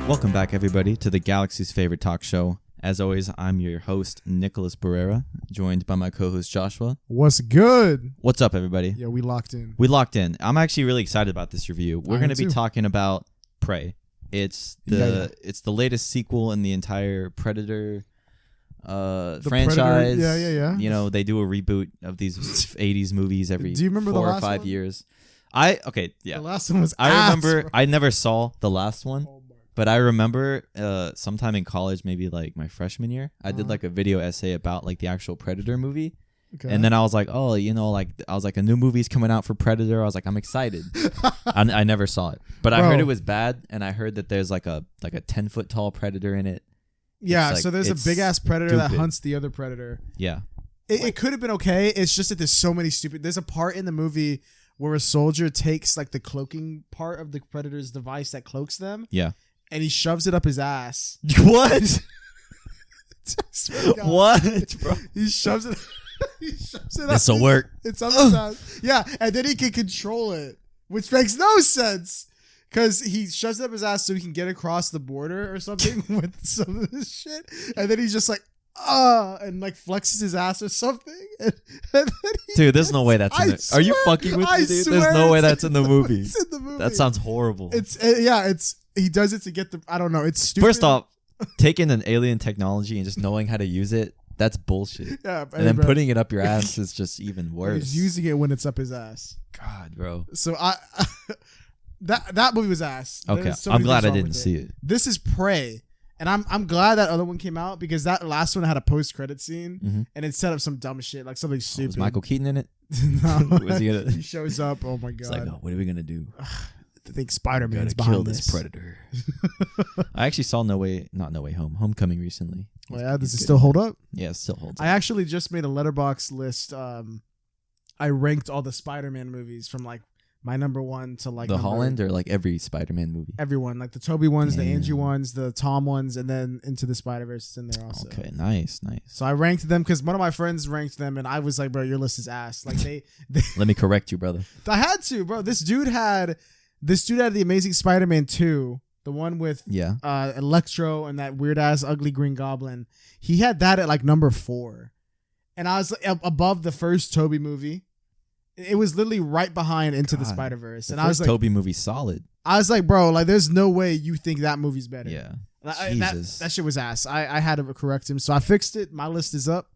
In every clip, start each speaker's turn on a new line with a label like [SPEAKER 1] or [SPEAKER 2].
[SPEAKER 1] Welcome back, everybody, to the Galaxy's favorite talk show. As always, I'm your host, Nicholas Barrera, joined by my co-host, Joshua.
[SPEAKER 2] What's good?
[SPEAKER 1] What's up, everybody?
[SPEAKER 2] Yeah, we locked in.
[SPEAKER 1] We locked in. I'm actually really excited about this review. We're going to be talking about Prey. It's the latest sequel in the entire Predator franchise.
[SPEAKER 2] Predator, yeah.
[SPEAKER 1] You know, they do a reboot of these 80s movies every
[SPEAKER 2] Do you remember
[SPEAKER 1] 4
[SPEAKER 2] the
[SPEAKER 1] or
[SPEAKER 2] last
[SPEAKER 1] 5
[SPEAKER 2] one?
[SPEAKER 1] years.
[SPEAKER 2] The last one was
[SPEAKER 1] I remember.
[SPEAKER 2] bro.
[SPEAKER 1] I never saw the last one.
[SPEAKER 2] Oh my.
[SPEAKER 1] But I remember sometime in college, maybe like my freshman year, I did like a video essay about like the actual Predator movie.
[SPEAKER 2] Okay.
[SPEAKER 1] And then I was like, oh, you know, like I was like, a new movie's coming out for Predator. I was like, I'm excited. I never saw it, but I heard it was bad, and I heard that there's like a 10-foot tall Predator in it.
[SPEAKER 2] Yeah,
[SPEAKER 1] Like,
[SPEAKER 2] so there's a big ass Predator that hunts the other Predator.
[SPEAKER 1] Yeah.
[SPEAKER 2] It could have been okay. It's just that there's so many stupid. There's a part in the movie where a soldier takes like the cloaking part of the Predator's device that cloaks them.
[SPEAKER 1] Yeah.
[SPEAKER 2] And he shoves it up his ass.
[SPEAKER 1] What? What, bro?
[SPEAKER 2] He shoves it. He shoves it.
[SPEAKER 1] This'll work.
[SPEAKER 2] It's up his ass. Yeah, and then he can control it, which makes no sense because he shoves it up his ass so he can get across the border or something with some of this shit, and then he's just like, and like flexes his ass or something. And then
[SPEAKER 1] Dude, there's no way that's in it. Are you fucking with me, dude? There's no way that's in the movie.
[SPEAKER 2] It's in the movie.
[SPEAKER 1] That sounds horrible.
[SPEAKER 2] It's he does it to get the. I don't know. It's stupid.
[SPEAKER 1] First off, taking an alien technology and just knowing how to use it, that's bullshit.
[SPEAKER 2] Yeah,
[SPEAKER 1] and then putting it up your ass is just even worse.
[SPEAKER 2] He's using it when it's up his ass.
[SPEAKER 1] God, bro.
[SPEAKER 2] So that movie was ass.
[SPEAKER 1] Okay, I'm glad I didn't see it.
[SPEAKER 2] This is Prey, and I'm glad that other one came out because that last one had a post-credit scene and it set up some dumb shit, like something stupid.
[SPEAKER 1] Was Michael Keaton in it?
[SPEAKER 2] No.
[SPEAKER 1] Was he gonna?
[SPEAKER 2] He shows up. Oh my god!
[SPEAKER 1] It's like, oh, what are we gonna do?
[SPEAKER 2] I think Spider-Man's
[SPEAKER 1] Gotta kill
[SPEAKER 2] behind
[SPEAKER 1] this Predator. I actually saw not No Way Home, Homecoming recently.
[SPEAKER 2] Well, yeah, does it still hold up?
[SPEAKER 1] Yeah, it still holds
[SPEAKER 2] I
[SPEAKER 1] up.
[SPEAKER 2] actually just made a letterbox list. I ranked all the Spider-Man movies from like my number one to like
[SPEAKER 1] the Holland or like every Spider-Man movie.
[SPEAKER 2] Everyone, like the Tobey ones,
[SPEAKER 1] Damn.
[SPEAKER 2] the Andrew ones, the Tom ones, and then Into the Spider-Verse is in there also.
[SPEAKER 1] Okay, nice.
[SPEAKER 2] So I ranked them because one of my friends ranked them, and I was like, "Bro, your list is ass." Like they
[SPEAKER 1] Let me correct you, brother.
[SPEAKER 2] I had to, bro. This dude had the Amazing Spider-Man 2, the one with Electro and that weird ass ugly Green Goblin. He had that at like number 4, and I was like, above the first Tobey movie. It was literally right behind Into the Spider-Verse, and I was like,
[SPEAKER 1] Tobey movie solid.
[SPEAKER 2] I was like, bro, like there's no way you think that movie's better.
[SPEAKER 1] Yeah,
[SPEAKER 2] that shit was ass. I had to correct him, so I fixed it. My list is up.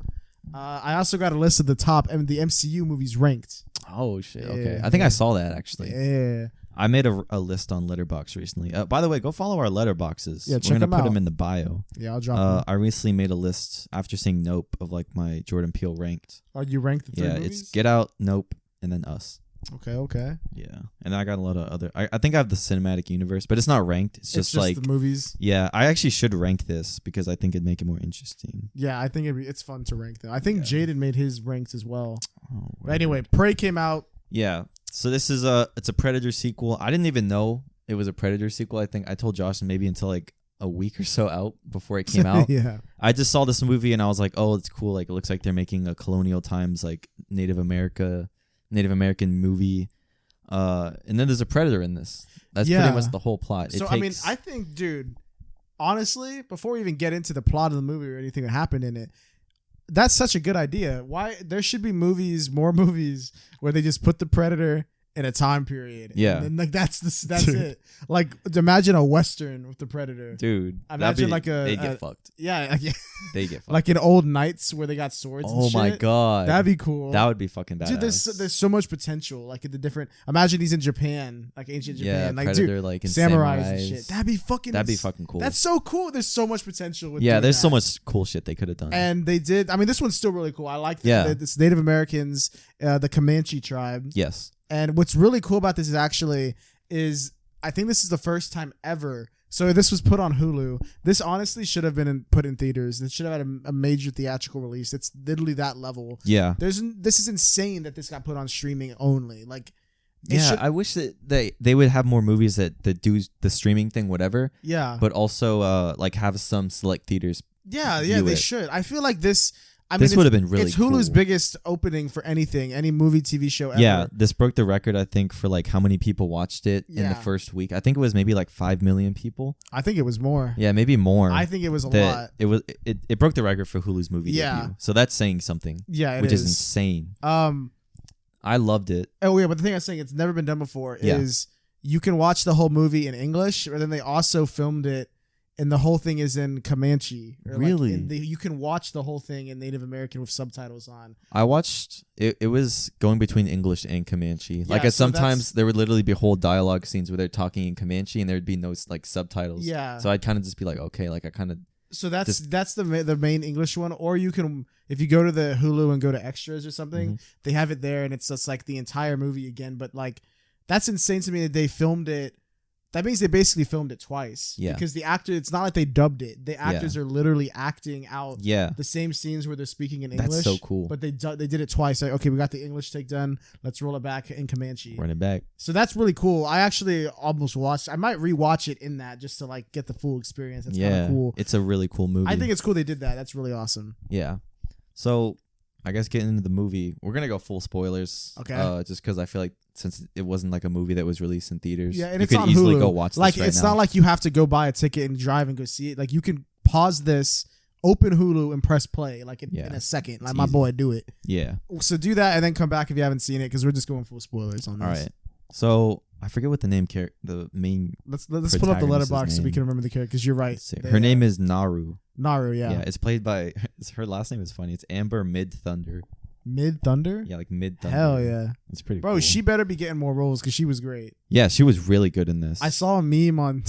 [SPEAKER 2] I also got a list of the top and the MCU movies ranked.
[SPEAKER 1] Oh shit! Okay, I think I saw that actually.
[SPEAKER 2] Yeah.
[SPEAKER 1] I made a list on Letterboxd recently. By the way, go follow our Letterboxes.
[SPEAKER 2] Yeah,
[SPEAKER 1] We're gonna put them in the bio.
[SPEAKER 2] Yeah, I'll drop them.
[SPEAKER 1] I recently made a list after seeing Nope of like my Jordan Peele ranked.
[SPEAKER 2] Oh, you ranked the 3 movies?
[SPEAKER 1] It's Get Out, Nope, and then Us.
[SPEAKER 2] Okay.
[SPEAKER 1] Yeah, and I got a lot of other. I think I have the cinematic universe, but it's not ranked. It's just like
[SPEAKER 2] the movies.
[SPEAKER 1] Yeah, I actually should rank this because I think it'd make it more interesting.
[SPEAKER 2] Yeah, I think it's fun to rank them. I think Jaden made his ranked as well.
[SPEAKER 1] Oh,
[SPEAKER 2] but anyway, Prey came out.
[SPEAKER 1] Yeah. So this is it's a Predator sequel. I didn't even know it was a Predator sequel. I think I told Josh maybe until like a week or so out before it came out.
[SPEAKER 2] Yeah.
[SPEAKER 1] I just saw this movie and I was like, oh, it's cool. Like it looks like they're making a colonial times like Native American movie. And then there's a Predator in this. That's pretty much the whole plot.
[SPEAKER 2] So I mean, I think, dude, honestly, before we even get into the plot of the movie or anything that happened in it, that's such a good idea. Why there should be more movies where they just put the Predator in a time period.
[SPEAKER 1] Yeah.
[SPEAKER 2] And then, like that's it. Like imagine a Western with the Predator.
[SPEAKER 1] Dude.
[SPEAKER 2] Imagine
[SPEAKER 1] they get fucked.
[SPEAKER 2] Yeah.
[SPEAKER 1] They get fucked.
[SPEAKER 2] Like in old Knights where they got swords and shit.
[SPEAKER 1] Oh my god.
[SPEAKER 2] That'd be cool.
[SPEAKER 1] That would be fucking badass.
[SPEAKER 2] Dude, there's so much potential. Like in the different imagine these in Japan, like ancient Japan. Like
[SPEAKER 1] Predator,
[SPEAKER 2] dude,
[SPEAKER 1] like in
[SPEAKER 2] samurais and shit. That'd be fucking cool. That's so cool. There's so much potential with
[SPEAKER 1] there's so much cool shit they could have done.
[SPEAKER 2] And they did. I mean, this one's still really cool. I like this Native Americans, the Comanche tribe.
[SPEAKER 1] Yes.
[SPEAKER 2] And what's really cool about this is I think this is the first time ever. So this was put on Hulu. This honestly should have been put in theaters. It should have had a major theatrical release. It's literally that level.
[SPEAKER 1] Yeah.
[SPEAKER 2] This is insane that this got put on streaming only. Like,
[SPEAKER 1] I wish that they would have more movies that do the streaming thing, whatever.
[SPEAKER 2] Yeah.
[SPEAKER 1] But also like have some select theaters.
[SPEAKER 2] Yeah, they should. I feel like this.
[SPEAKER 1] This would have been really cool.
[SPEAKER 2] It's Hulu's biggest opening for anything, any movie, TV show ever.
[SPEAKER 1] Yeah, this broke the record, I think, for like how many people watched it in the first week. I think it was maybe like 5 million people.
[SPEAKER 2] I think it was more.
[SPEAKER 1] Yeah, maybe more.
[SPEAKER 2] I think it was a lot.
[SPEAKER 1] It broke the record for Hulu's movie debut. So that's saying something.
[SPEAKER 2] Yeah,
[SPEAKER 1] which is insane. I loved it.
[SPEAKER 2] Oh yeah, but the thing I'm saying, it's never been done before, is you can watch the whole movie in English, but then they also filmed it. And the whole thing is in Comanche.
[SPEAKER 1] Really?
[SPEAKER 2] You can watch the whole thing in Native American with subtitles on.
[SPEAKER 1] I watched it. It was going between English and Comanche. Sometimes there would literally be whole dialogue scenes where they're talking in Comanche and there'd be no like subtitles.
[SPEAKER 2] Yeah.
[SPEAKER 1] So I'd kind of just be like, okay, like I kind of.
[SPEAKER 2] So that's the main English one. Or you can, if you go to the Hulu and go to extras or something, they have it there and it's just like the entire movie again. But like, that's insane to me that they filmed it. That means they basically filmed it twice. Yeah. Because the actor, it's not like they dubbed it. The actors are literally acting out the same scenes where they're speaking in English.
[SPEAKER 1] That's so cool.
[SPEAKER 2] But they did it twice. Like, okay, we got the English take done. Let's roll it back in Comanche.
[SPEAKER 1] Run it back.
[SPEAKER 2] So that's really cool. I actually almost watched. I might rewatch it in that just to like get the full experience. That's kind of cool.
[SPEAKER 1] It's a really cool movie.
[SPEAKER 2] I think it's cool they did that. That's really awesome.
[SPEAKER 1] Yeah. So I guess getting into the movie, we're going to go full spoilers.
[SPEAKER 2] Okay.
[SPEAKER 1] Just because I feel like since it wasn't like a movie that was released in theaters,
[SPEAKER 2] and
[SPEAKER 1] you
[SPEAKER 2] it's
[SPEAKER 1] could
[SPEAKER 2] on
[SPEAKER 1] easily
[SPEAKER 2] Hulu.
[SPEAKER 1] go watch
[SPEAKER 2] like,
[SPEAKER 1] this right
[SPEAKER 2] it's
[SPEAKER 1] now.
[SPEAKER 2] not like you have to go buy a ticket and drive and go see it. Like, you can pause this, open Hulu, and press play like in a second. Like, my boy, do it.
[SPEAKER 1] Yeah.
[SPEAKER 2] So do that and then come back if you haven't seen it because we're just going full spoilers on this.
[SPEAKER 1] All right. So I forget what the main.
[SPEAKER 2] Let's pull up the letterbox so we can remember the character because you're right.
[SPEAKER 1] Her name is Naru.
[SPEAKER 2] Naru, yeah.
[SPEAKER 1] Yeah, it's played by. Her last name is funny. It's Amber Mid Thunder.
[SPEAKER 2] Mid Thunder?
[SPEAKER 1] Yeah, like Mid Thunder.
[SPEAKER 2] Hell yeah.
[SPEAKER 1] It's pretty
[SPEAKER 2] Bro,
[SPEAKER 1] cool.
[SPEAKER 2] she better be getting more roles because she was great.
[SPEAKER 1] Yeah, she was really good in this.
[SPEAKER 2] I saw a meme on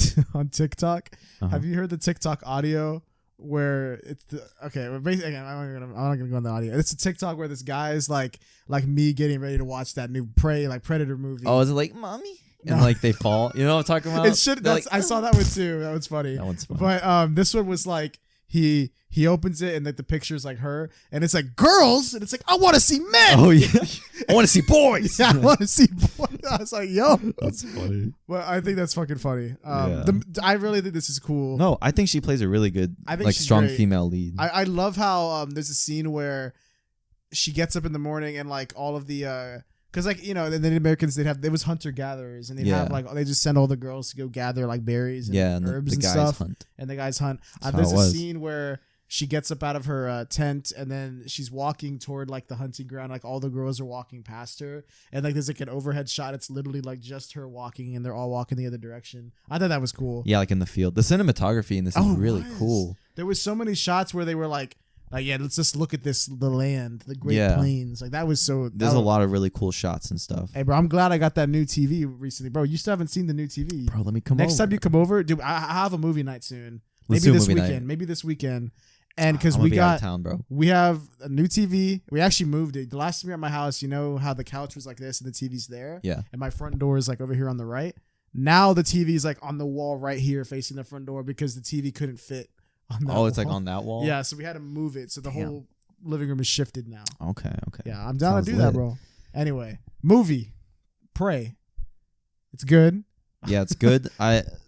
[SPEAKER 2] TikTok. Have you heard the TikTok audio where it's basically, I'm not gonna go on the audio. It's a TikTok where this guy is like me getting ready to watch that new Predator movie.
[SPEAKER 1] Oh, is it like mommy? And like they fall. You know what I'm talking about?
[SPEAKER 2] I saw that one too. That one's funny.
[SPEAKER 1] That one's funny.
[SPEAKER 2] But this one was like he opens it and like the picture's like her and it's like girls and it's like I want to see men.
[SPEAKER 1] Oh yeah, I want to see boys.
[SPEAKER 2] Yeah, I want to see boys. I was like, yo,
[SPEAKER 1] that's funny.
[SPEAKER 2] Well, I think that's fucking funny. I really think this is cool.
[SPEAKER 1] No, I think she plays a really good, strong great. Female lead.
[SPEAKER 2] I love how there's a scene where she gets up in the morning and like all of the because like the Native Americans there was hunter gatherers and they'd have like they just send all the girls to go gather like berries and herbs and stuff hunt. And the guys hunt. There's a scene where she gets up out of her tent and then she's walking toward like the hunting ground. Like all the girls are walking past her and like there's like an overhead shot. It's literally like just her walking and they're all walking the other direction. I thought that was cool.
[SPEAKER 1] Yeah, like in the field. The cinematography in this is really cool.
[SPEAKER 2] There was so many shots where they were like, yeah, let's just look at the land, the Great Plains. Like that was so.
[SPEAKER 1] There's a lot of really cool shots and stuff.
[SPEAKER 2] Hey, bro, I'm glad I got that new TV recently, bro. You still haven't seen the new TV,
[SPEAKER 1] bro. Let me come
[SPEAKER 2] next
[SPEAKER 1] over.
[SPEAKER 2] time you come over, dude. I have a movie night soon.
[SPEAKER 1] Let's
[SPEAKER 2] maybe this weekend. Maybe this weekend. And because we got,
[SPEAKER 1] out of town, bro.
[SPEAKER 2] We have a new TV. We actually moved it. The last time we were at my house, you know how the couch was like this and the TV's there.
[SPEAKER 1] Yeah.
[SPEAKER 2] And my front door is like over here on the right. Now the TV is like on the wall right here, facing the front door because the TV couldn't fit.
[SPEAKER 1] It's like on that wall.
[SPEAKER 2] Yeah, so we had to move it. So the whole living room is shifted now.
[SPEAKER 1] Okay.
[SPEAKER 2] Yeah, I'm down to do that, bro. Anyway, movie, Prey. It's good.
[SPEAKER 1] Yeah, it's good.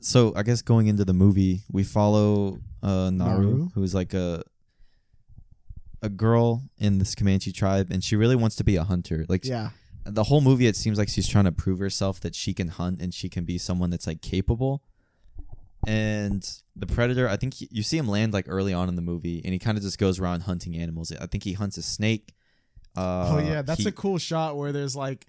[SPEAKER 1] So I guess going into the movie, we follow Naru, who's like a girl in this Comanche tribe, and she really wants to be a hunter. Like, the whole movie, it seems like she's trying to prove herself that she can hunt and she can be someone that's like capable. And the predator, I think you see him land like early on in the movie, and he kind of just goes around hunting animals. I think he hunts a snake.
[SPEAKER 2] That's a cool shot where there's like,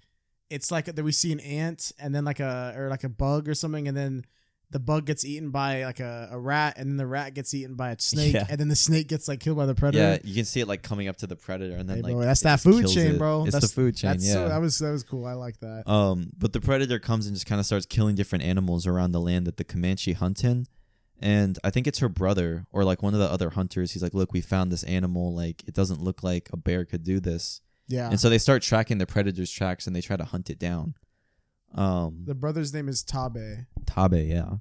[SPEAKER 2] it's like that we see an ant and then like a bug or something, and then the bug gets eaten by like a rat, and then the rat gets eaten by a snake, and then the snake gets like killed by the predator.
[SPEAKER 1] Yeah, you can see it like coming up to the predator, and then
[SPEAKER 2] bro, that's that food chain, bro.
[SPEAKER 1] It's the food chain. Yeah,
[SPEAKER 2] that was cool. I like that.
[SPEAKER 1] But the predator comes and just kind of starts killing different animals around the land that the Comanche hunt in. And I think it's her brother or like one of the other hunters. He's like, look, we found this animal. Like, it doesn't look like a bear could do this.
[SPEAKER 2] Yeah.
[SPEAKER 1] And so they start tracking the predator's tracks and they try to hunt it down.
[SPEAKER 2] The brother's name is Tabe.
[SPEAKER 1] Tabe, yeah.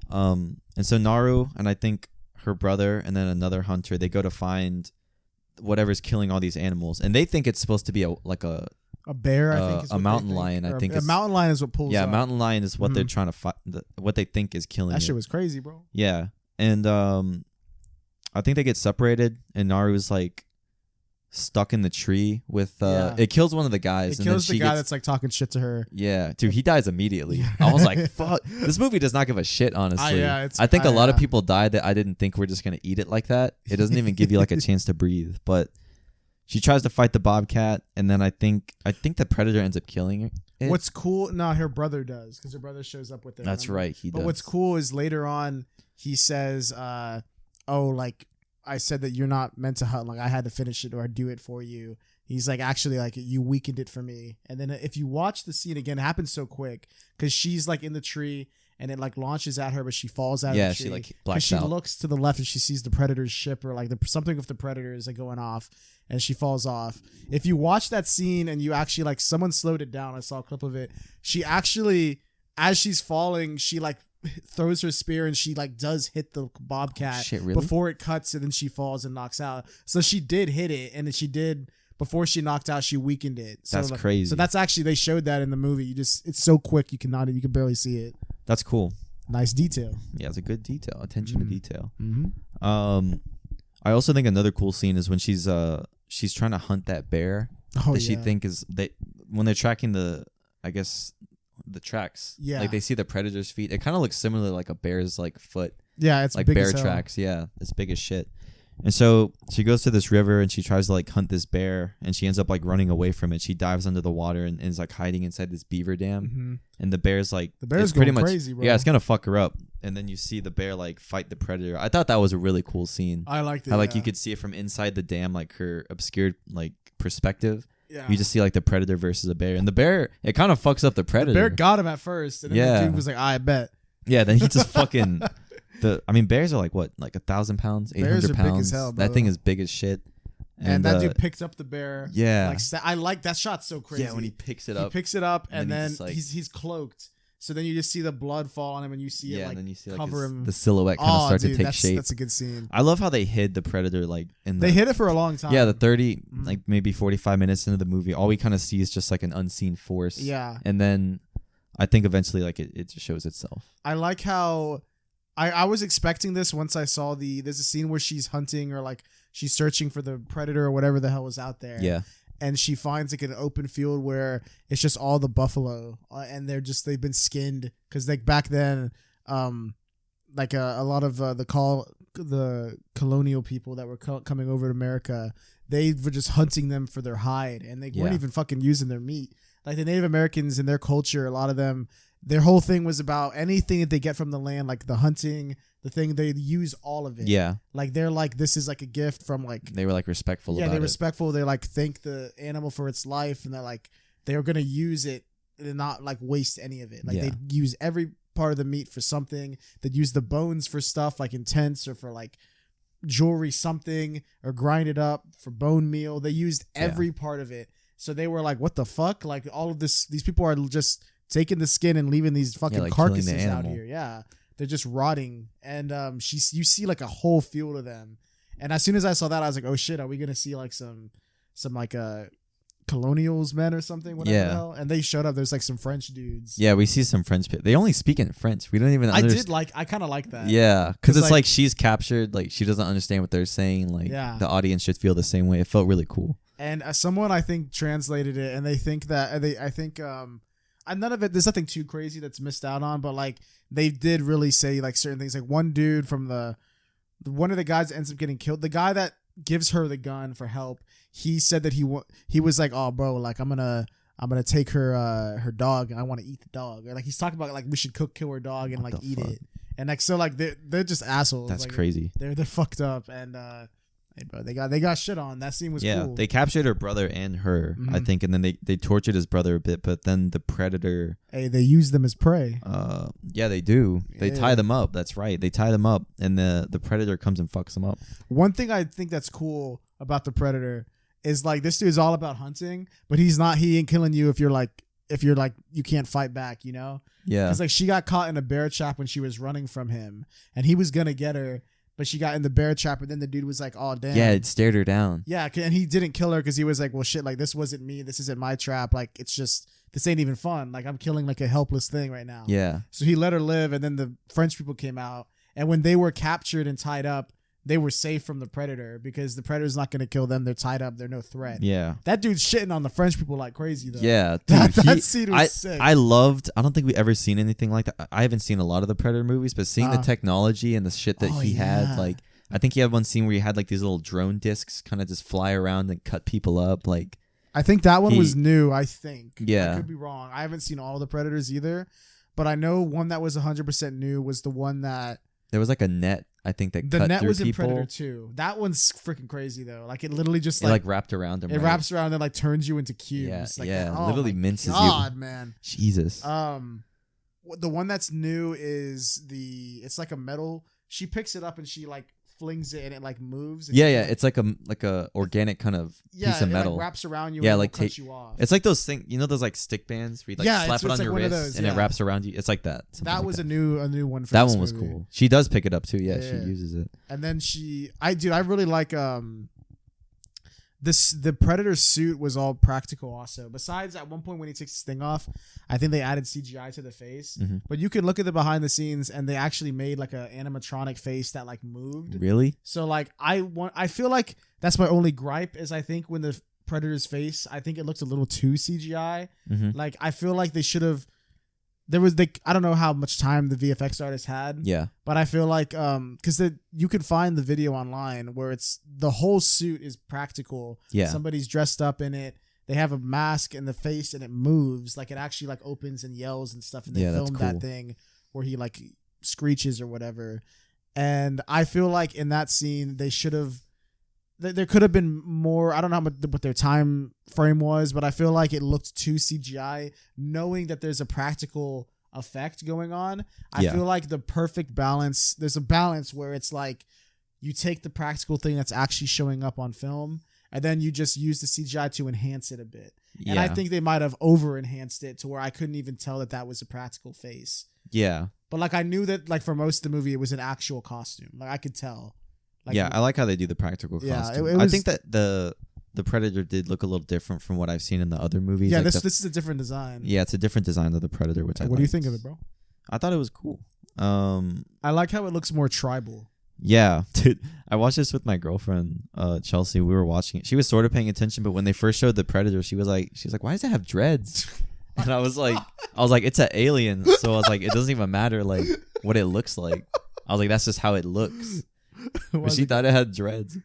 [SPEAKER 1] And so Naru and I think her brother and then another hunter, they go to find whatever's killing all these animals. And they think it's supposed to be a
[SPEAKER 2] bear, I think. Is
[SPEAKER 1] a mountain lion, I think.
[SPEAKER 2] A mountain lion is what pulls up.
[SPEAKER 1] Yeah, a mountain lion is what they're trying to fight. What they think is killing
[SPEAKER 2] that shit was crazy, bro.
[SPEAKER 1] Yeah. And I think they get separated, and Naru's like stuck in the tree with it kills one of the guys.
[SPEAKER 2] It kills the guy that's like talking shit to her.
[SPEAKER 1] Yeah, dude, he dies immediately. I was like, fuck. This movie does not give a shit, honestly. I think a lot of people died that I didn't think were just gonna eat it like that. It doesn't even give you like a chance to breathe. But she tries to fight the bobcat, and then I think the predator ends up killing her.
[SPEAKER 2] What's cool? No, her brother does, because her brother shows up with her.
[SPEAKER 1] That's right, he does.
[SPEAKER 2] But what's cool is later on he says, "Oh, like I said that you're not meant to hunt. Like I had to finish it or I do it for you." He's like, actually, like you weakened it for me. And then if you watch the scene again, it happens so quick because she's like in the tree and it like launches at her, but she falls out of the tree.
[SPEAKER 1] Yeah, she like blacks out.
[SPEAKER 2] She looks to the left and she sees the predator's ship or like something with the predator is like going off, and she falls off. If you watch that scene and you actually like someone slowed it down, I saw a clip of it. She actually, as she's falling, she like throws her spear and she like does hit the bobcat before it cuts, and then she falls and knocks out. So she did hit it, and then she did. Before she knocked out, she weakened it. So
[SPEAKER 1] that's crazy.
[SPEAKER 2] So that's actually, they showed that in the movie. It's so quick you can barely see it.
[SPEAKER 1] That's cool.
[SPEAKER 2] Nice detail.
[SPEAKER 1] Yeah, it's a good detail. Attention to detail.
[SPEAKER 2] Mm-hmm.
[SPEAKER 1] I also think another cool scene is when she's trying to hunt that bear that she think is when they're tracking the tracks.
[SPEAKER 2] Yeah.
[SPEAKER 1] Like they see the predator's feet. It kind of looks similar like a bear's like foot.
[SPEAKER 2] Yeah, it's
[SPEAKER 1] like
[SPEAKER 2] big
[SPEAKER 1] bear
[SPEAKER 2] as hell.
[SPEAKER 1] tracks. Yeah, it's big as shit. And so she goes to this river and she tries to like hunt this bear, and she ends up like running away from it. She dives under the water and is like hiding inside this beaver dam.
[SPEAKER 2] Mm-hmm.
[SPEAKER 1] And the bear's like,
[SPEAKER 2] going
[SPEAKER 1] pretty much
[SPEAKER 2] crazy, bro.
[SPEAKER 1] Yeah, it's gonna fuck her up. And then you see the bear like fight the predator. I thought that was a really cool scene.
[SPEAKER 2] I liked it.
[SPEAKER 1] How like you could see it from inside the dam, like her obscured like perspective.
[SPEAKER 2] Yeah.
[SPEAKER 1] You just see like the predator versus a bear, and the bear, it kind of fucks up the predator.
[SPEAKER 2] The bear got him at first, and then the dude was like, I bet.
[SPEAKER 1] Yeah, then he just fucking. Bears are like what, like 1,000 pounds, 800 pounds.
[SPEAKER 2] Big as hell,
[SPEAKER 1] that thing is big as shit.
[SPEAKER 2] And that dude picked up the bear.
[SPEAKER 1] Yeah,
[SPEAKER 2] I like that shot so crazy.
[SPEAKER 1] Yeah, when he picks it up,
[SPEAKER 2] and then he's cloaked. So then you just see the blood fall on him, and you see it like, and then you see
[SPEAKER 1] cover
[SPEAKER 2] him.
[SPEAKER 1] The silhouette kind of start to take shape.
[SPEAKER 2] That's a good scene.
[SPEAKER 1] I love how they hid the predator like
[SPEAKER 2] they hid it for a long time.
[SPEAKER 1] Yeah, the 30 like maybe 45 minutes into the movie, all we kind of see is just like an unseen force.
[SPEAKER 2] Yeah,
[SPEAKER 1] and then I think eventually like it just shows itself.
[SPEAKER 2] I like how. I was expecting this once I saw there's a scene where she's hunting or like she's searching for the predator or whatever the hell was out there.
[SPEAKER 1] Yeah.
[SPEAKER 2] And she finds like an open field where it's just all the buffalo and they've been skinned because like back then, like a lot of the colonial people that were coming over to America, they were just hunting them for their hide, and they weren't even fucking using their meat. Like the Native Americans in their culture, a lot of them, their whole thing was about anything that they get from the land, like the hunting, the thing, they use all of it.
[SPEAKER 1] Yeah.
[SPEAKER 2] Like they're like, this is like a gift from like.
[SPEAKER 1] They were like respectful about it.
[SPEAKER 2] Yeah, they're respectful. They like thank the animal for its life, and they're like, they're going to use it and not like waste any of it. Like they use every part of the meat for something. They'd use the bones for stuff like in tents or for like jewelry something, or grind it up for bone meal. They used every part of it. So they were like, what the fuck? Like all of this, these people are just taking the skin and leaving these fucking like carcasses out here. Yeah. They're just rotting. And you see like a whole field of them. And as soon as I saw that, I was like, oh shit, are we going to see like some like colonials men or something? Whatever the hell. And they showed up. There's like some French dudes.
[SPEAKER 1] Yeah, we see some French people. They only speak in French. We don't even understand.
[SPEAKER 2] I kind of like that.
[SPEAKER 1] Yeah. Because it's like she's captured. Like she doesn't understand what they're saying. Like the audience should feel the same way. It felt really cool.
[SPEAKER 2] And someone I think translated it, and they think that I think none of it. There's nothing too crazy that's missed out on, but like they did really say like certain things. Like one dude from one of the guys that ends up getting killed, the guy that gives her the gun for help, he said that he was like, oh bro, like I'm gonna take her dog, and I want to eat the dog. Or, like he's talking about like we should kill her dog and like eat it. And like so like they're just assholes.
[SPEAKER 1] That's
[SPEAKER 2] like,
[SPEAKER 1] crazy. They're
[SPEAKER 2] fucked up. And hey bro, they got shit on. That scene was cool.
[SPEAKER 1] Yeah, they captured her brother and her, I think, and then they tortured his brother a bit, but then the predator.
[SPEAKER 2] Hey, they use them as prey.
[SPEAKER 1] Yeah, they do. They tie them up. That's right. They tie them up, and the predator comes and fucks them up.
[SPEAKER 2] One thing I think that's cool about the predator is like this dude's all about hunting, but he ain't killing you if you're like you can't fight back, you know?
[SPEAKER 1] Yeah.
[SPEAKER 2] It's like she got caught in a bear trap when she was running from him, and he was gonna get her. But she got in the bear trap, and then the dude was like, oh, damn.
[SPEAKER 1] Yeah, it stared her down.
[SPEAKER 2] Yeah, and he didn't kill her because he was like, well, shit, like, this wasn't me. This isn't my trap. Like, it's just, this ain't even fun. Like, I'm killing, like, a helpless thing right now.
[SPEAKER 1] Yeah.
[SPEAKER 2] So he let her live, and then the French people came out. And when they were captured and tied up, they were safe from the predator because the predator's not going to kill them. They're tied up. They're no threat.
[SPEAKER 1] Yeah.
[SPEAKER 2] That dude's shitting on the French people like crazy though.
[SPEAKER 1] Yeah. Dude,
[SPEAKER 2] that scene was sick.
[SPEAKER 1] I don't think we ever seen anything like that. I haven't seen a lot of the Predator movies, but seeing the technology and the shit that he had, like, I think he had one scene where he had like these little drone discs kind of just fly around and cut people up. Like,
[SPEAKER 2] I think that one was new. I think.
[SPEAKER 1] Yeah.
[SPEAKER 2] I could be wrong. I haven't seen all the Predators either, but I know one that was 100% new was the one that
[SPEAKER 1] there was like a net. I think that
[SPEAKER 2] the
[SPEAKER 1] cut
[SPEAKER 2] net
[SPEAKER 1] through
[SPEAKER 2] was
[SPEAKER 1] people.
[SPEAKER 2] in Predator 2. That one's freaking crazy though. Like it literally just
[SPEAKER 1] like wrapped around him.
[SPEAKER 2] It wraps around and like turns you into cubes.
[SPEAKER 1] Yeah,
[SPEAKER 2] like,
[SPEAKER 1] literally minces
[SPEAKER 2] God,
[SPEAKER 1] you.
[SPEAKER 2] Man.
[SPEAKER 1] Jesus.
[SPEAKER 2] The one that's new is it's like a metal. She picks it up and she like flings it and it like moves.
[SPEAKER 1] Yeah, it's like a organic kind of piece of metal.
[SPEAKER 2] It like wraps around you.
[SPEAKER 1] Yeah,
[SPEAKER 2] and
[SPEAKER 1] like
[SPEAKER 2] cuts you off.
[SPEAKER 1] It's like those things, those like stick bands where you like slap it on your wrist and it wraps around you. It's like that.
[SPEAKER 2] That was a new one. For
[SPEAKER 1] that
[SPEAKER 2] this
[SPEAKER 1] one was
[SPEAKER 2] movie.
[SPEAKER 1] cool. She does pick it up too. Yeah, she uses it.
[SPEAKER 2] And then I really like the Predator suit was all practical also. Besides at one point when he takes his thing off, I think they added CGI to the face.
[SPEAKER 1] Mm-hmm.
[SPEAKER 2] But you can look at the behind the scenes and they actually made like a animatronic face that like moved.
[SPEAKER 1] Really?
[SPEAKER 2] So like I feel like that's my only gripe is I think when the Predator's face, I think it looks a little too CGI.
[SPEAKER 1] Mm-hmm.
[SPEAKER 2] Like I feel like they should have I don't know how much time the VFX artist had.
[SPEAKER 1] Yeah.
[SPEAKER 2] But I feel like because you could find the video online where it's the whole suit is practical.
[SPEAKER 1] Yeah.
[SPEAKER 2] Somebody's dressed up in it. They have a mask in the face and it moves. Like it actually like opens and yells and stuff. And they filmed that thing where he like screeches or whatever. And I feel like in that scene they should have there could have been more. I don't know what their time frame was, but I feel like it looked too CGI, knowing that there's a practical effect going on. I feel like the perfect balance, there's a balance where it's like you take the practical thing that's actually showing up on film and then you just use the CGI to enhance it a bit. Yeah. And I think they might have over enhanced it to where I couldn't even tell that was a practical face.
[SPEAKER 1] Yeah.
[SPEAKER 2] But like I knew that like for most of the movie it was an actual costume. Like I could tell. Like,
[SPEAKER 1] I like how they do the practical costume. I think that the Predator did look a little different from what I've seen in the other movies.
[SPEAKER 2] Yeah,
[SPEAKER 1] like
[SPEAKER 2] this is a different design.
[SPEAKER 1] Yeah, it's a different design of the Predator, which
[SPEAKER 2] What do you think of it, bro?
[SPEAKER 1] I thought it was cool.
[SPEAKER 2] I like how it looks more tribal.
[SPEAKER 1] Yeah, dude. I watched this with my girlfriend, Chelsea. We were watching it. She was sort of paying attention, but when they first showed the Predator, she was like, why does it have dreads? And I was like, it's an alien. So I was like, it doesn't even matter like what it looks like. I was like, that's just how it looks. But she thought it had dreads,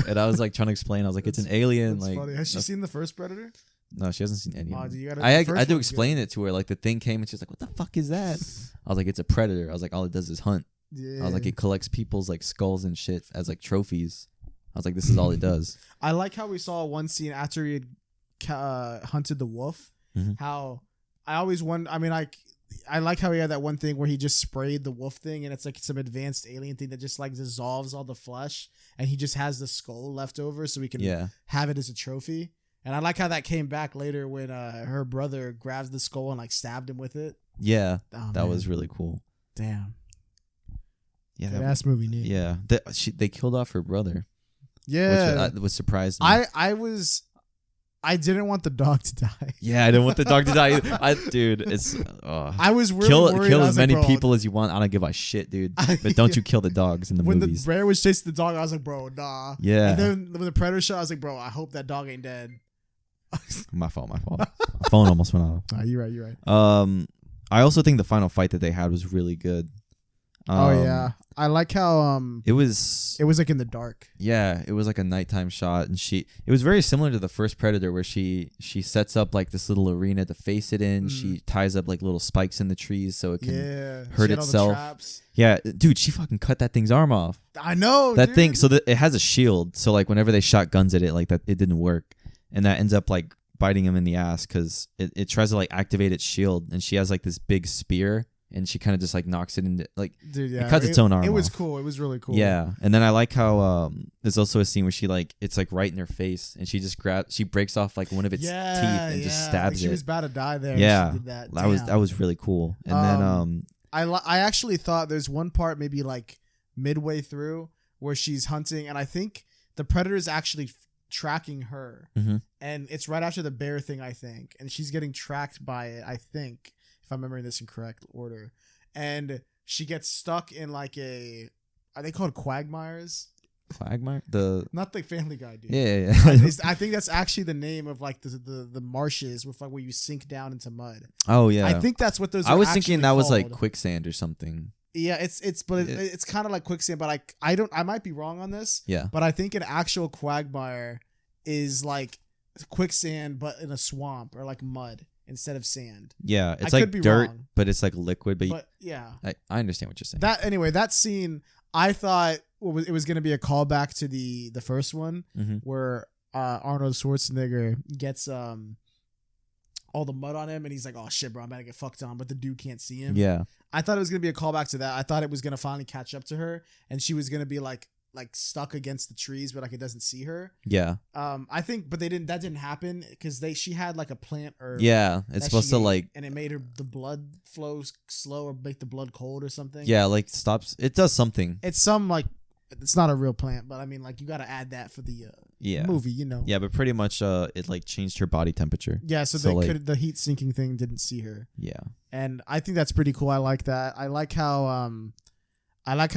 [SPEAKER 1] and I was like trying to explain. I was like, "It's an alien." Like,
[SPEAKER 2] funny. Has she seen the first Predator?
[SPEAKER 1] No, she hasn't seen any. Of them.
[SPEAKER 2] I
[SPEAKER 1] had to explain it to her. Like the thing came, and she was like, "What the fuck is that?" I was like, "It's a predator." I was like, "All it does is hunt." Yeah. I was like, "It collects people's like skulls and shit as like trophies." I was like, "This is all it does."
[SPEAKER 2] I like how we saw one scene after he had hunted the wolf. Mm-hmm. How I always wonder. I mean, I like how he had that one thing where he just sprayed the wolf thing and it's like some advanced alien thing that just like dissolves all the flesh and he just has the skull left over so we can have it as a trophy. And I like how that came back later when her brother grabs the skull and like stabbed him with it.
[SPEAKER 1] Yeah, that was really cool.
[SPEAKER 2] Damn.
[SPEAKER 1] Yeah,
[SPEAKER 2] that ass movie neat.
[SPEAKER 1] Yeah, they killed off her brother.
[SPEAKER 2] Yeah,
[SPEAKER 1] which was surprised me.
[SPEAKER 2] I didn't want the dog to die.
[SPEAKER 1] Yeah, I didn't want the dog to die either. Dude, it's...
[SPEAKER 2] I was really worried.
[SPEAKER 1] Kill as many people as you want. I don't give a shit, dude. But don't you kill the dogs in the movies.
[SPEAKER 2] When the bear was chasing the dog, I was like, bro, nah.
[SPEAKER 1] Yeah.
[SPEAKER 2] And then when the predator shot, I was like, bro, I hope that dog ain't dead.
[SPEAKER 1] My fault. My phone almost went off.
[SPEAKER 2] You're right.
[SPEAKER 1] I also think the final fight that they had was really good.
[SPEAKER 2] Yeah. I like how
[SPEAKER 1] it was
[SPEAKER 2] like in the dark.
[SPEAKER 1] Yeah, it was like a nighttime shot, and it was very similar to the first Predator, where she sets up like this little arena to face it in. She ties up like little spikes in the trees so it can hurt itself. Yeah, dude, she fucking cut that thing's arm off.
[SPEAKER 2] I know
[SPEAKER 1] that thing. So that it has a shield. So like whenever they shot guns at it, like that, it didn't work, and that ends up like biting him in the ass because it tries to like activate its shield, and she has like this big spear. And she kind of just like knocks it into like, dude, it cuts its own arm.
[SPEAKER 2] It was
[SPEAKER 1] off.
[SPEAKER 2] Cool. It was really cool.
[SPEAKER 1] Yeah, and then I like how there's also a scene where she like it's like right in her face, and she just breaks off like one of its teeth and just stabs
[SPEAKER 2] she
[SPEAKER 1] it.
[SPEAKER 2] was about to die there.
[SPEAKER 1] Yeah,
[SPEAKER 2] she did that.
[SPEAKER 1] That was really cool. And then
[SPEAKER 2] I actually thought there's one part maybe like midway through where she's hunting, and I think the predator is actually tracking her, and it's right after the bear thing, I think, and she's getting tracked by it, I think. If I'm remembering this in correct order, and she gets stuck in like are they called quagmires?
[SPEAKER 1] Quagmire?
[SPEAKER 2] Not the Family Guy dude.
[SPEAKER 1] Yeah.
[SPEAKER 2] I think that's actually the name of like the marshes with like where you sink down into mud.
[SPEAKER 1] Oh yeah.
[SPEAKER 2] I think that's what those.
[SPEAKER 1] I was thinking that
[SPEAKER 2] called.
[SPEAKER 1] was like quicksand or something.
[SPEAKER 2] Yeah, it's kind of like quicksand, but I might be wrong on this.
[SPEAKER 1] Yeah.
[SPEAKER 2] But I think an actual quagmire is like quicksand, but in a swamp or like mud instead of sand.
[SPEAKER 1] Yeah, it's like dirt,
[SPEAKER 2] wrong.
[SPEAKER 1] but it's like liquid. But
[SPEAKER 2] yeah,
[SPEAKER 1] I understand what you're saying.
[SPEAKER 2] That scene, I thought it was going to be a callback to the first one where Arnold Schwarzenegger gets all the mud on him and he's like, oh shit, bro, I'm about to get fucked on, but the dude can't see him.
[SPEAKER 1] Yeah,
[SPEAKER 2] I thought it was going to be a callback to that. I thought it was going to finally catch up to her and she was going to be like stuck against the trees, but like it doesn't see her.
[SPEAKER 1] Yeah.
[SPEAKER 2] I think, but that didn't happen because she had like a plant herb.
[SPEAKER 1] Yeah, it's supposed to like,
[SPEAKER 2] and it made the blood flow slow or make the blood cold or something.
[SPEAKER 1] Yeah, like stops. It does something.
[SPEAKER 2] It's some like, it's not a real plant, but I mean like you got to add that for the movie, you know.
[SPEAKER 1] Yeah, but pretty much it like changed her body temperature.
[SPEAKER 2] Yeah, so the heat sinking thing didn't see her.
[SPEAKER 1] Yeah,
[SPEAKER 2] and I think that's pretty cool. I like that. I like how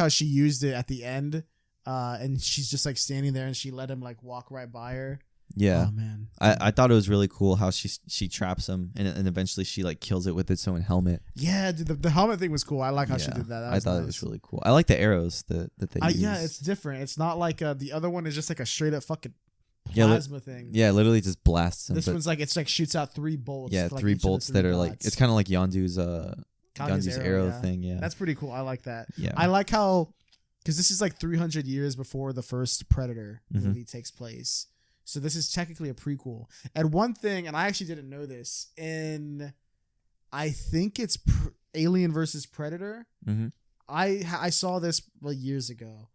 [SPEAKER 2] she used it at the end. And she's just like standing there and she let him like walk right by her.
[SPEAKER 1] Yeah.
[SPEAKER 2] Oh man.
[SPEAKER 1] I thought it was really cool how she traps him and eventually she like kills it with its own helmet.
[SPEAKER 2] Yeah, dude, the helmet thing was cool. I like how she did that.
[SPEAKER 1] I thought it was really cool. I like the arrows that they use.
[SPEAKER 2] Yeah, it's different. It's not like the other one is just like a straight up fucking plasma thing.
[SPEAKER 1] Yeah, literally just blasts him.
[SPEAKER 2] This one's like, it's like shoots out 3 bolts.
[SPEAKER 1] Yeah, 3 bolts that are like, it's kind of like Yondu's arrow thing. Yeah.
[SPEAKER 2] That's pretty cool. I like that.
[SPEAKER 1] Yeah.
[SPEAKER 2] I like how, because this is like 300 years before the first Predator movie takes place. So this is technically a prequel. And one thing, and I actually didn't know this, I think it's Alien versus Predator. I saw this like years ago.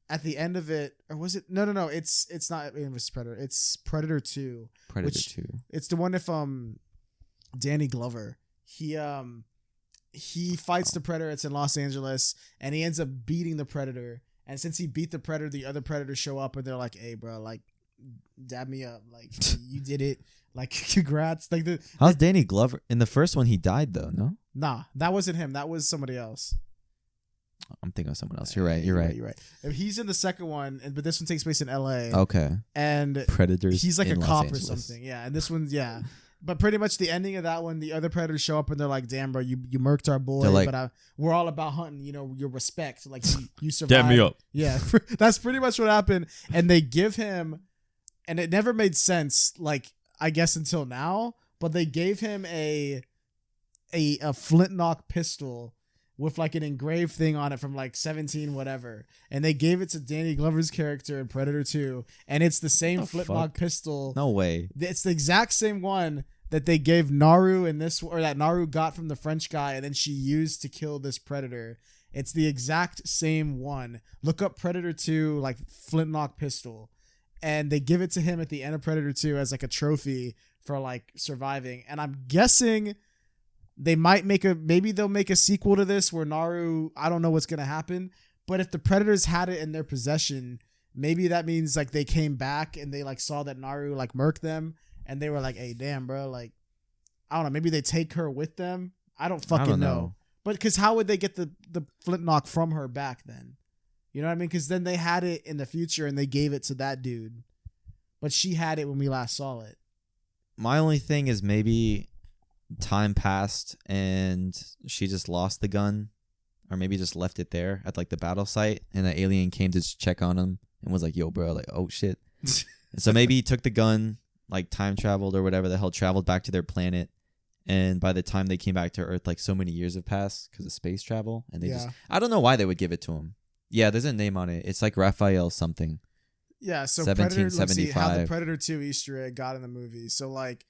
[SPEAKER 2] At the end of it, or was it? No. It's not Alien versus Predator. It's Predator 2.
[SPEAKER 1] Predator 2.
[SPEAKER 2] It's the one with Danny Glover. He fights the Predator. It's in Los Angeles, and he ends up beating the Predator. And since he beat the Predator, the other Predators show up, and they're like, "Hey, bro, like, dab me up, like, you did it, like, congrats." Like
[SPEAKER 1] how's Danny Glover in the first one? He died though, no?
[SPEAKER 2] Nah, that wasn't him. That was somebody else.
[SPEAKER 1] I'm thinking of someone else. You're right. You're right.
[SPEAKER 2] He's in the second one, but this one takes place in L.A.
[SPEAKER 1] Okay.
[SPEAKER 2] And
[SPEAKER 1] Predators.
[SPEAKER 2] He's like a
[SPEAKER 1] Los
[SPEAKER 2] cop
[SPEAKER 1] Angeles.
[SPEAKER 2] or something. Yeah, and this one's But pretty much the ending of that one, the other Predators show up and they're like, "Damn, bro, you murked our boy, like, but we're all about hunting, you know, your respect. Like you survived."
[SPEAKER 1] Dab me up.
[SPEAKER 2] Yeah, that's pretty much what happened. And they give him, and it never made sense, like I guess until now, but they gave him a flintlock pistol with like an engraved thing on it from like 17 whatever, and they gave it to Danny Glover's character in Predator 2, and it's the same flintlock pistol.
[SPEAKER 1] No way.
[SPEAKER 2] It's the exact same one that they gave Naru in this, or that Naru got from the French guy, and then she used to kill this Predator. It's the exact same one. Look up Predator 2, like flintlock pistol, and they give it to him at the end of Predator 2 as like a trophy for like surviving. And I'm guessing they might maybe they'll make a sequel to this where Naru, I don't know what's going to happen, but if the Predators had it in their possession, maybe that means like they came back and they like saw that Naru like murked them and they were like, "Hey, damn, bro, like, I don't know, maybe they take her with them." I don't fucking know. But because how would they get the flintlock from her back then? You know what I mean? Because then they had it in the future and they gave it to that dude. But she had it when we last saw it.
[SPEAKER 1] My only thing is maybe time passed and she just lost the gun, or maybe just left it there at like the battle site, and the alien came to check on him and was like, "Yo, bro, like, oh shit." So maybe he took the gun, like time traveled or whatever the hell, traveled back to their planet, and by the time they came back to Earth, like so many years have passed because of space travel, and they just, I don't know why they would give it to him. Yeah, there's a name on it. It's like Raphael something.
[SPEAKER 2] Yeah, so
[SPEAKER 1] 1775.
[SPEAKER 2] Predator, how the Predator 2 Easter egg got in the movie. So like,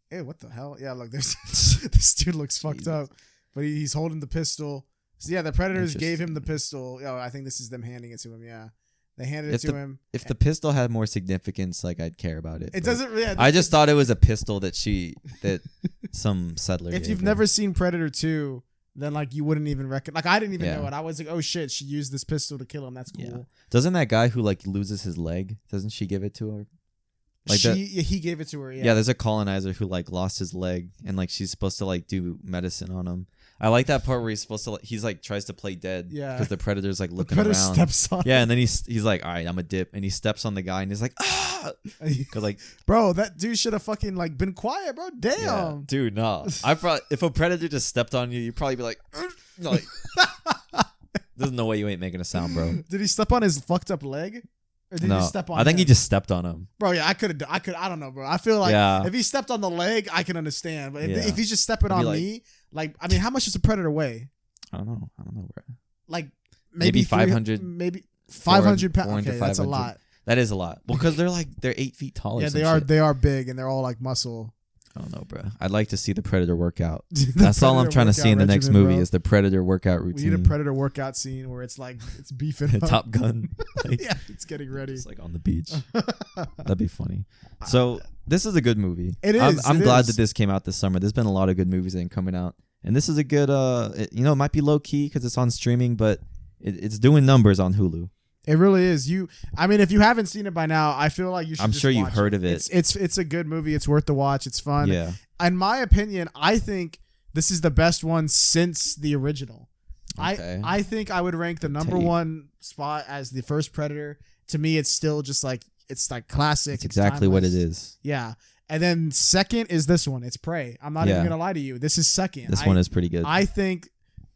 [SPEAKER 2] hey, what the hell? Yeah, look, there's this dude looks fucked up, but he's holding the pistol. So yeah, the Predators gave him the pistol. Oh, I think this is them handing it to him. Yeah, they handed it to him.
[SPEAKER 1] If the pistol had more significance, like I'd care about it.
[SPEAKER 2] It doesn't. Yeah,
[SPEAKER 1] I just thought it was a pistol that some settler.
[SPEAKER 2] If you've never seen Predator 2, then like you wouldn't even like I didn't even know it. I was like, oh shit, she used this pistol to kill him. That's cool.
[SPEAKER 1] Yeah. Doesn't that guy who like loses his leg? Doesn't she give it to her? Like
[SPEAKER 2] he gave it to her. Yeah.
[SPEAKER 1] Yeah, there's a colonizer who like lost his leg, and like she's supposed to like do medicine on him. I like that part where he's supposed to. He's like tries to play dead.
[SPEAKER 2] Yeah.
[SPEAKER 1] Because the predator's like looking
[SPEAKER 2] Predator
[SPEAKER 1] around.
[SPEAKER 2] steps on.
[SPEAKER 1] Yeah, and then he's like, all right, I'm a dip, and he steps on the guy, and he's like, ah, because like,
[SPEAKER 2] bro, that dude should have fucking like been quiet, bro. Damn,
[SPEAKER 1] yeah, dude, no. If a predator just stepped on you, you'd probably be like, there's no way you ain't making a sound, bro.
[SPEAKER 2] Did he step on his fucked up leg? Or did he step on
[SPEAKER 1] I think
[SPEAKER 2] him?
[SPEAKER 1] he just stepped on him.
[SPEAKER 2] Bro, yeah, I don't know, bro. I feel like if he stepped on the leg, I can understand. But if he's just stepping on me, like, I mean, how much does a predator weigh?
[SPEAKER 1] I don't know, bro.
[SPEAKER 2] Like,
[SPEAKER 1] maybe 500.
[SPEAKER 2] Maybe 500 pounds. Okay, that's a lot.
[SPEAKER 1] That is a lot. Well, because they're 8 feet tall.
[SPEAKER 2] Yeah, they are big, and they're all like muscle.
[SPEAKER 1] I don't know, bro. I'd like to see the predator workout.
[SPEAKER 2] The
[SPEAKER 1] That's all I'm
[SPEAKER 2] Predator
[SPEAKER 1] trying to see in the
[SPEAKER 2] workout
[SPEAKER 1] next
[SPEAKER 2] regimen,
[SPEAKER 1] movie
[SPEAKER 2] bro.
[SPEAKER 1] is the predator workout routine.
[SPEAKER 2] We need a predator workout scene where it's like it's beefing up.
[SPEAKER 1] Top Gun. Like,
[SPEAKER 2] Yeah, it's getting ready.
[SPEAKER 1] it's like on the beach. That'd be funny. So this is a good movie.
[SPEAKER 2] It is.
[SPEAKER 1] I'm glad that this came out this summer. There's been a lot of good movies that are coming out, and this is a good. It might be low key because it's on streaming, but it's doing numbers on Hulu.
[SPEAKER 2] It really is. I mean, if you haven't seen it by now, I feel like you should.
[SPEAKER 1] I'm
[SPEAKER 2] just
[SPEAKER 1] sure you've
[SPEAKER 2] watch
[SPEAKER 1] heard of it.
[SPEAKER 2] It's a good movie. It's worth the watch. It's fun.
[SPEAKER 1] Yeah.
[SPEAKER 2] In my opinion, I think this is the best one since the original.
[SPEAKER 1] Okay.
[SPEAKER 2] I think I would rank the number one spot as the first Predator. To me, it's still just like it's like classic.
[SPEAKER 1] It's exactly what it
[SPEAKER 2] timeless.
[SPEAKER 1] is.
[SPEAKER 2] Yeah. And then second is this one. It's Prey. I'm not even gonna lie to you. This is second.
[SPEAKER 1] This one is pretty good.
[SPEAKER 2] I think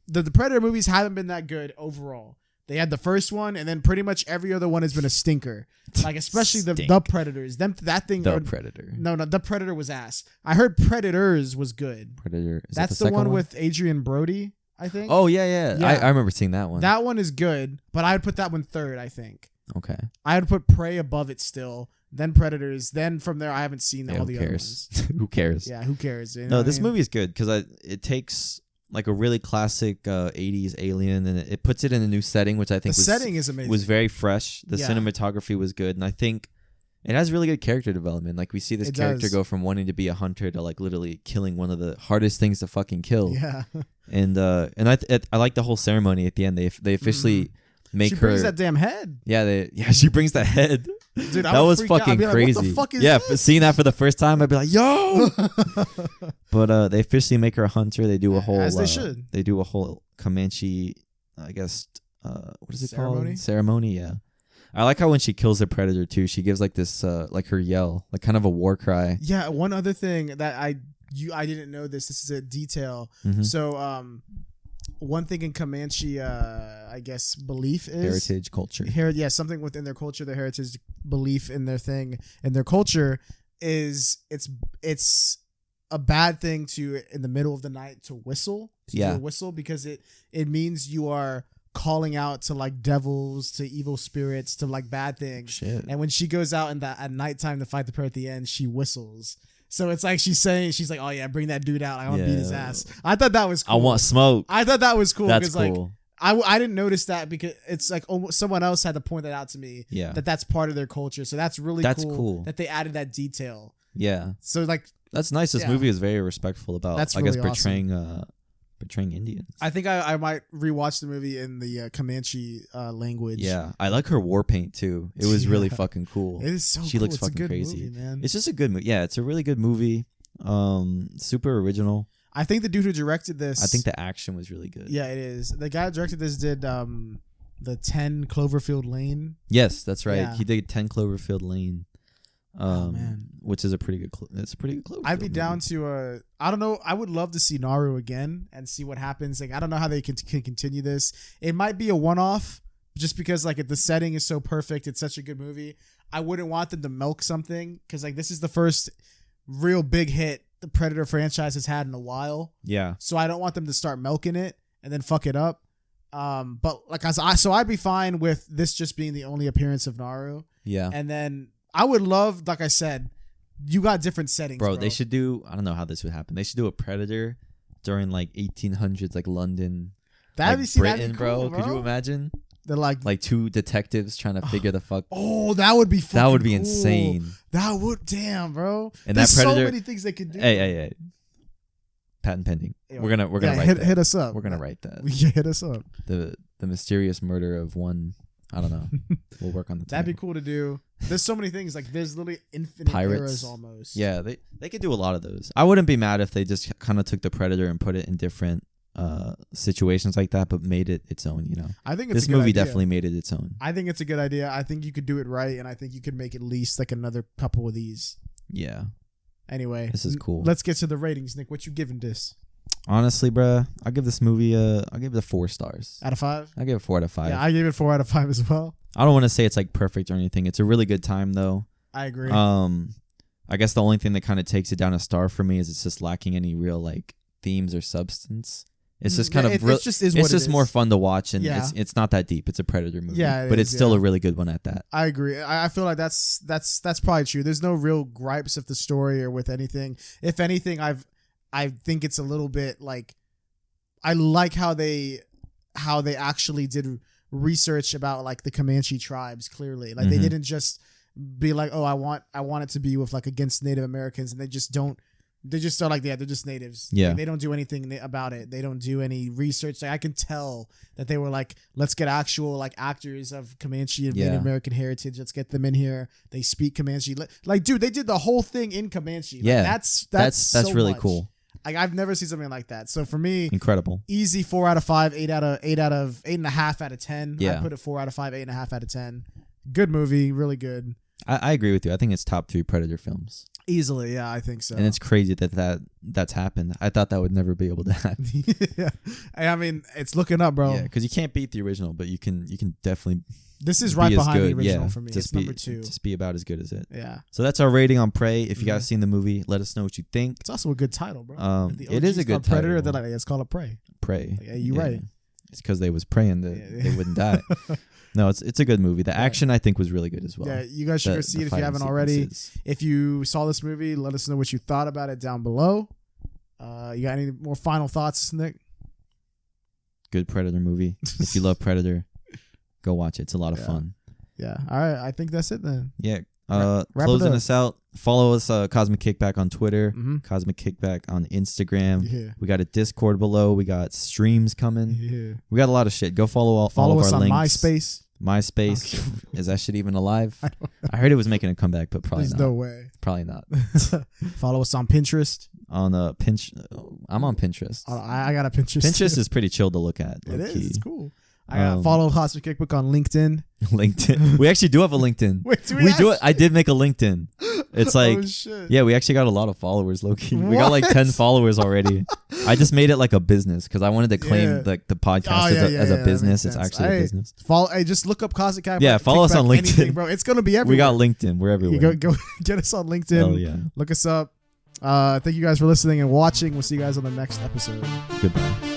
[SPEAKER 2] the Predator movies haven't been that good overall. They had the first one, and then pretty much every other one has been a stinker. Like especially the Predators.
[SPEAKER 1] Predator.
[SPEAKER 2] No, the Predator was ass. I heard Predators was good.
[SPEAKER 1] Predator. Is
[SPEAKER 2] That's
[SPEAKER 1] that
[SPEAKER 2] the one with Adrian Brody, I think.
[SPEAKER 1] Oh yeah. I remember seeing that one.
[SPEAKER 2] That one is good, but I would put that one third. I think.
[SPEAKER 1] Okay.
[SPEAKER 2] I would put Prey above it still. Then Predators. Then from there, I haven't seen all the other ones.
[SPEAKER 1] Who cares?
[SPEAKER 2] Yeah, who cares? You know
[SPEAKER 1] No, this movie is good because it takes like a really classic 80s alien and it puts it in a new setting, which I think
[SPEAKER 2] setting is amazing.
[SPEAKER 1] Was very fresh. The cinematography was good, and I think it has really good character development. Like we see this character go from wanting to be a hunter to like literally killing one of the hardest things to fucking kill.
[SPEAKER 2] Yeah.
[SPEAKER 1] And I like the whole ceremony at the end. They officially make her.
[SPEAKER 2] She brings that damn head.
[SPEAKER 1] Yeah, she brings the head.
[SPEAKER 2] Dude,
[SPEAKER 1] that was fucking crazy.
[SPEAKER 2] What the fuck is
[SPEAKER 1] this? Seeing that for the first time, I'd be like, yo. But they officially make her a hunter. They do a whole.
[SPEAKER 2] As they should.
[SPEAKER 1] They do a whole Comanche, I guess. What is it called?
[SPEAKER 2] Ceremony.
[SPEAKER 1] Yeah. I like how when she kills the predator too, she gives like this, like her yell, like kind of a war cry.
[SPEAKER 2] Yeah. One other thing that I didn't know this. This is a detail.
[SPEAKER 1] Mm-hmm.
[SPEAKER 2] So one thing in Comanche, I guess belief is
[SPEAKER 1] heritage culture.
[SPEAKER 2] Something within their culture, their heritage belief in their thing and their culture is it's a bad thing to in the middle of the night to whistle. Whistle because it means you are calling out to like devils, to evil spirits, to like bad things.
[SPEAKER 1] Shit.
[SPEAKER 2] And when she goes out at nighttime to fight the predator at the end, she whistles. So it's like she's like, oh yeah, bring that dude out. I want to beat his ass. I thought that was cool.
[SPEAKER 1] I want smoke.
[SPEAKER 2] I thought that was cool.
[SPEAKER 1] That's cool.
[SPEAKER 2] Like, I didn't notice that because it's like almost someone else had to point that out to me.
[SPEAKER 1] Yeah.
[SPEAKER 2] That's part of their culture. So that's really cool that they added that detail.
[SPEAKER 1] Yeah.
[SPEAKER 2] So like
[SPEAKER 1] that's nice. This movie is very respectful about portraying Indians.
[SPEAKER 2] I think I might rewatch the movie in the Comanche language.
[SPEAKER 1] Yeah, I like her war paint too. It was really fucking cool.
[SPEAKER 2] It is so.
[SPEAKER 1] She
[SPEAKER 2] cool.
[SPEAKER 1] looks fucking crazy,
[SPEAKER 2] movie, man.
[SPEAKER 1] It's just a good movie. Yeah, it's a really good movie. Super original.
[SPEAKER 2] I think the dude who directed this.
[SPEAKER 1] I think the action was really good.
[SPEAKER 2] Yeah, it is. The guy who directed this did the 10 Cloverfield Lane.
[SPEAKER 1] Yes, that's right.
[SPEAKER 2] Yeah.
[SPEAKER 1] He did 10 Cloverfield Lane.
[SPEAKER 2] Man,
[SPEAKER 1] which is a pretty good. It's a pretty good Cloverfield.
[SPEAKER 2] I'd be down to. I don't know. I would love to see Naru again and see what happens. Like I don't know how they can continue this. It might be a one-off, just because like the setting is so perfect. It's such a good movie. I wouldn't want them to milk something because like this is the first real big hit the Predator franchise has had in a while.
[SPEAKER 1] Yeah.
[SPEAKER 2] So I don't want them to start milking it and then fuck it up. But like I'd be fine with this just being the only appearance of Naru.
[SPEAKER 1] Yeah.
[SPEAKER 2] And then I would love, like I said, you got different settings, bro.
[SPEAKER 1] They should do. I don't know how this would happen. They should do a Predator during like 1800s, like London,
[SPEAKER 2] that'd
[SPEAKER 1] Britain,
[SPEAKER 2] be cool, bro.
[SPEAKER 1] Could you imagine?
[SPEAKER 2] They're like
[SPEAKER 1] two detectives trying to figure the fuck.
[SPEAKER 2] Oh, that would be fucking
[SPEAKER 1] that would be
[SPEAKER 2] cool.
[SPEAKER 1] insane.
[SPEAKER 2] That would, damn, bro.
[SPEAKER 1] And
[SPEAKER 2] There's
[SPEAKER 1] that Predator,
[SPEAKER 2] so many things they could do.
[SPEAKER 1] Hey. Patent pending. We're gonna write that.
[SPEAKER 2] Hit us up.
[SPEAKER 1] We're gonna write that.
[SPEAKER 2] Yeah, hit us up.
[SPEAKER 1] The mysterious murder of one. I don't know. We'll work on the title.
[SPEAKER 2] That'd be cool to do. There's so many things. Like there's literally infinite eras almost.
[SPEAKER 1] Yeah, they could do a lot of those. I wouldn't be mad if they just kind of took the Predator and put it in different situations like that, but made it its own.
[SPEAKER 2] I think it's
[SPEAKER 1] this movie definitely made it its own.
[SPEAKER 2] I think it's a good idea. I think you could do it right, and I think you could make at least like another couple of these.
[SPEAKER 1] Yeah.
[SPEAKER 2] Anyway,
[SPEAKER 1] this is cool.
[SPEAKER 2] Let's get to the ratings, Nick. What you giving this?
[SPEAKER 1] Honestly, bruh, I'll give this movie I'll give it 4 stars
[SPEAKER 2] out of 5.
[SPEAKER 1] I'll give it 4 out of 5.
[SPEAKER 2] Yeah, I gave it 4 out of 5 as well.
[SPEAKER 1] I don't want to say it's like perfect or anything. It's a really good time though.
[SPEAKER 2] I agree.
[SPEAKER 1] I guess the only thing that kind of takes it down a star for me is it's just lacking any real like themes or substance. It's just kind of
[SPEAKER 2] it's just
[SPEAKER 1] more fun to watch, and it's not that deep. It's a Predator movie, but it's still a really good one at that.
[SPEAKER 2] I agree. I feel like that's probably true. There's no real gripes with the story or with anything. If anything, I think it's a little bit like I like how they actually did research about like the Comanche tribes. Clearly, like they didn't just be like, oh, I want it to be with like against Native Americans, and they just don't. They just are like, they're just natives.
[SPEAKER 1] Yeah.
[SPEAKER 2] Like, they don't do anything about it. They don't do any research. Like, I can tell that they were like, let's get actual like actors of Comanche and Native American heritage. Let's get them in here. They speak Comanche. Like, dude, they did the whole thing in Comanche. Like,
[SPEAKER 1] yeah. That's
[SPEAKER 2] so
[SPEAKER 1] really
[SPEAKER 2] much.
[SPEAKER 1] Cool.
[SPEAKER 2] Like, I've never seen something like that. So for me,
[SPEAKER 1] incredible.
[SPEAKER 2] Easy 4 out of 5, 8.5 out of 10.
[SPEAKER 1] Yeah.
[SPEAKER 2] I put it 4 out of 5, 8.5 out of 10. Good movie, really good.
[SPEAKER 1] I agree with you. I think it's top 3 Predator films.
[SPEAKER 2] Easily, yeah, I think so.
[SPEAKER 1] And it's crazy that's happened. I thought that would never be able to happen.
[SPEAKER 2] Yeah, I mean, it's looking up, bro.
[SPEAKER 1] Yeah, because you can't beat the original, but you can definitely.
[SPEAKER 2] This is right behind the original for me. It's number 2.
[SPEAKER 1] Just be about as good as it.
[SPEAKER 2] Yeah.
[SPEAKER 1] So that's our rating on Prey. If you guys seen the movie, let us know what you think.
[SPEAKER 2] It's also a good title, bro.
[SPEAKER 1] It is a good title.
[SPEAKER 2] Predator. They're like, it's called a Prey.
[SPEAKER 1] Prey.
[SPEAKER 2] Yeah, you're right.
[SPEAKER 1] It's because they was praying that they wouldn't die. No, it's a good movie. The action I think was really good as well.
[SPEAKER 2] Yeah, you guys should go see it if you haven't already. If you saw this movie, let us know what you thought about it down below. You got any more final thoughts, Nick?
[SPEAKER 1] Good Predator movie. If you love Predator, go watch it. It's a lot of fun.
[SPEAKER 2] Yeah. All right. I think that's it then.
[SPEAKER 1] Yeah. Closing us out. Follow us, Cosmic Kickback on Twitter, Cosmic Kickback on Instagram. Yeah. We got a Discord below. We got streams coming. Yeah. We got a lot of shit. Go follow us
[SPEAKER 2] on
[SPEAKER 1] links.
[SPEAKER 2] MySpace.
[SPEAKER 1] Is that shit even alive? I heard it was making a comeback, but probably not.
[SPEAKER 2] There's no way.
[SPEAKER 1] Probably not.
[SPEAKER 2] Follow us on Pinterest.
[SPEAKER 1] I'm on Pinterest.
[SPEAKER 2] I got a Pinterest.
[SPEAKER 1] Pinterest is pretty chill to look at.
[SPEAKER 2] It is. It's cool. I got follow Cosmic Kickback on LinkedIn.
[SPEAKER 1] LinkedIn. We actually do have a LinkedIn.
[SPEAKER 2] Wait,
[SPEAKER 1] we do it. I did make a LinkedIn. It's like, we actually got a lot of followers, low key. We got like 10 followers already. I just made it like a business because I wanted to claim like the podcast as a business. It's actually a business.
[SPEAKER 2] Just look up Cosmic Kickback.
[SPEAKER 1] Yeah, follow us on LinkedIn,
[SPEAKER 2] anything, bro. It's gonna be everywhere.
[SPEAKER 1] We got LinkedIn. We're everywhere.
[SPEAKER 2] Go get us on LinkedIn.
[SPEAKER 1] Hell yeah.
[SPEAKER 2] Look us up. Thank you guys for listening and watching. We'll see you guys on the next episode.
[SPEAKER 1] Goodbye.